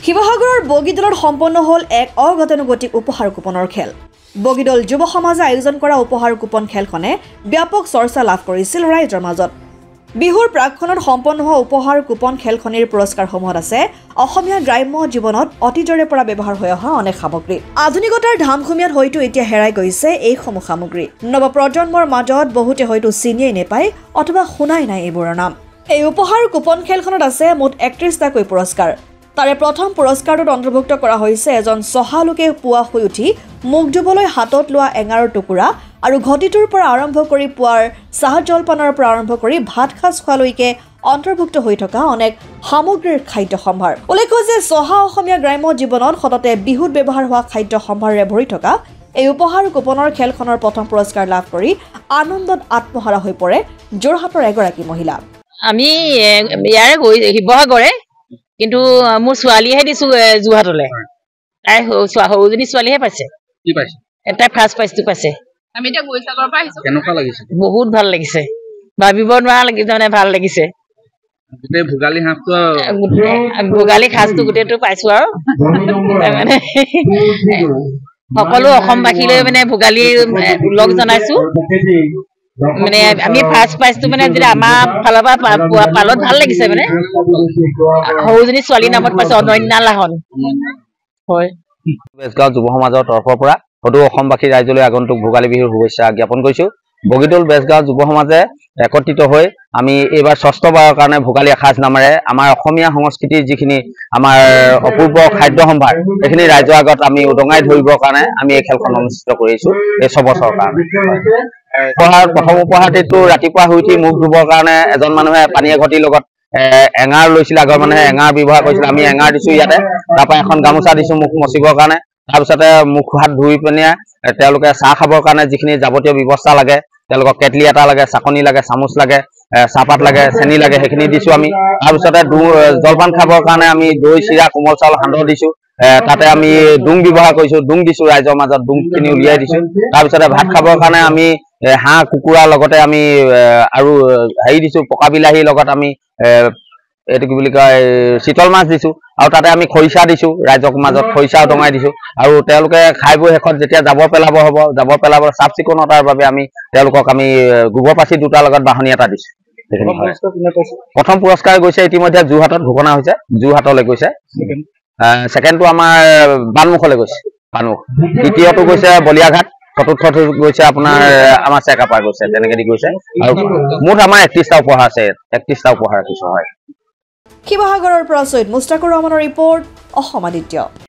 শিৱসাগৰৰ বগীদলত সম্পন্ন হ'ল এক অগতানুগতিক উপহাৰ কুপনৰ খেল। বগীদল যুৱ সমাজে আয়োজন কৰা উপহাৰ কুপন খেলখনে ব্যাপক চৰ্চা লাভ কৰিছিল ৰাইজৰ মাজত। বিহুৰ প্ৰাকখনত সম্পন্ন হোৱা উপহাৰ কুপন খেলখনিৰ পুৰস্কাৰসমূহত আছে অসমীয়া গ্ৰাম্য জীৱনত অতীজৰে পৰা ব্যৱহাৰ হৈ অহা অনেক সামগ্ৰী। আধুনিকতাৰ ধামখুমীয়াত হয়তো এতিয়া হেৰাই গৈছে এইসমূহ সামগ্ৰী। নৱপ্ৰজন্মৰ মাজত বহুতে হয়তো চিনিয়েই নেপায় অথবা শুনাই নাই এইবোৰৰ নাম। এই উপহাৰ কুপন খেলখনত আছে মুঠ 31টাকৈ পুৰস্কাৰ। তাৰে প্ৰথম পুৰস্কাৰটোত অন্তৰ্ভুক্ত কৰা হৈছে এজন চহালোকে পুৱা শুই উঠি মুখ ধুবলৈ হাতত লোৱা এঙাৰৰ টুকুৰা আৰু ঘটিটোৰ পৰা আৰম্ভ কৰি পুৱাৰ চাহ জলপানৰ পৰা আৰম্ভ কৰি ভাত সাজ খোৱালৈকে অন্তৰ্ভুক্ত হৈ থকা অনেক সামগ্ৰীৰ খাদ্য সম্ভাৰ। উল্লেখ্য যে চহা অসমীয়া গ্ৰাম্য জীৱনত সততে বিহুত ব্যৱহাৰ হোৱা খাদ্য সম্ভাৰেৰে ভৰি থকা এই উপহাৰ কুপনৰ খেলখনৰ প্ৰথম পুৰস্কাৰ লাভ কৰি আনন্দত আত্মহাৰা হৈ পৰে যোৰহাটৰ এগৰাকী মহিলা। আমি ইয়াৰে শিৱসাগৰে, কিন্তু মোৰ ছোৱালীহে দিছো যোৰহাটলে। তাই সৰুজনী ছোৱালীহে পাইছে। কি পাইছে? তাই ফাৰ্ষ্ট প্ৰাইজটো পাইছে। আমি এতিয়া গৈছাগৰ পৰা আহিছো। কেনেকুৱা লাগিছে? বহুত ভাল লাগিছে, ভাবিব নোৱাৰা লাগিছে, মানে ভাল লাগিছে। গোটেই ভোগালী সাজটো ভোগালী সাজটো গোটেইটো পাইছো আৰু মানে সকলো অসমবাসীলৈ মানে ভোগালীৰ লগ জনাইছো। মানে আমি ফাৰ্ষ্ট প্ৰাইজটো মানে যেতিয়া আমাৰ ফালৰ পৰা পালত ভাল লাগিছে। মানে সৰুজনী ছোৱালীৰ নামত পাইছে অনন্যা লাহন। হয়, বেজগাঁও যুৱ সমাজৰ তৰফৰ পৰা সদৌ অসমবাসী ৰাইজলৈ আগন্তুক ভোগালী বিহুৰ শুভেচ্ছা জ্ঞাপন কৰিছো। বগীদল বেজগাঁও যুৱ সমাজে একত্ৰিত হৈ আমি এইবাৰ ৬ষ্ঠবাৰৰ কাৰণে ভোগালী এসাঁজ নামেৰে আমাৰ অসমীয়া সংস্কৃতিৰ যিখিনি আমাৰ অপূৰ্ব খাদ্য সম্ভাৰ সেইখিনি ৰাইজৰ আগত আমি উদঙাই ধৰিবৰ কাৰণে আমি এই খেলখন অনুষ্ঠিত কৰিছো এই ৬ বছৰৰ কাৰণে। প্ৰথম উপহাৰটিতো ৰাতিপুৱা শুই উঠি মুখ ধুবৰ কাৰণে এজন মানুহে পানী এঘটিৰ লগত এঙাৰ লৈছিল। আগৰ মানুহে এঙাৰ ব্যৱহাৰ কৰিছিল, আমি এঙাৰ দিছো ইয়াতে। তাৰপৰা এখন গামোচা দিছো মুখ মচিবৰ কাৰণে। তাৰপিছতে মুখ হাত ধুই পিনে তেওঁলোকে চাহ খাবৰ কাৰণে যিখিনি যাৱতীয় ব্যৱস্থা লাগে, তেওঁলোকক কেটলি এটা লাগে, চাকনি লাগে, চামুচ লাগে, চাহপাত লাগে, চেনি লাগে, সেইখিনি দিছো আমি। তাৰপিছতে জলপান খাবৰ কাৰণে আমি দৈ, চিৰা, কোমল চাউল, সান্দহ দিছো। তাতে আমি ডুং ব্যৱহাৰ কৰিছো, ডুং দিছো ৰাইজৰ মাজত, ডুংখিনি উলিয়াই দিছো। তাৰপিছতে ভাত খাবৰ কাৰণে আমি হাঁহ কুকুৰাৰ লগতে আমি আৰু হেৰি দিছো, পকা বিলাহীৰ লগত আমি এইটো কি বুলি কয় চিতল মাছ দিছো। আৰু তাতে আমি খৰিচা দিছো, ৰাইজৰ মাজত খৰিচা উদঙাই দিছো। আৰু তেওঁলোকে খাই বৈ শেষত যেতিয়া জাবৰ পেলাব হ'ব, জাবৰ পেলাব চাফ চিকুণতাৰ বাবে আমি তেওঁলোকক আমি গোবৰ পাচি দুটাৰ লগত বাহনি এটা দিছো। প্ৰথম পুৰস্কাৰ গৈছে ইতিমধ্যে যোৰহাটত ঘোষণা হৈছে, যোৰহাটলৈ গৈছে। ছেকেণ্ডটো আমাৰ বানমুখলৈ গৈছে, বানমুখ। তৃতীয়টো গৈছে বলিয়াঘাট, চতুৰ্থটো গৈছে আপোনাৰ আমাৰ চেকাপাৰ গৈছে। তেনেকে দি গৈছে। আৰু মুঠ আমাৰ 31টা উপহাৰ আছে, 31টা উপহাৰ ৰাখিছো। হয়, শিৱসাগৰৰ পৰা ছৈয়দ মুস্তাকুৰ ৰহমানৰ ৰিপৰ্ট, অসম আদিত্য।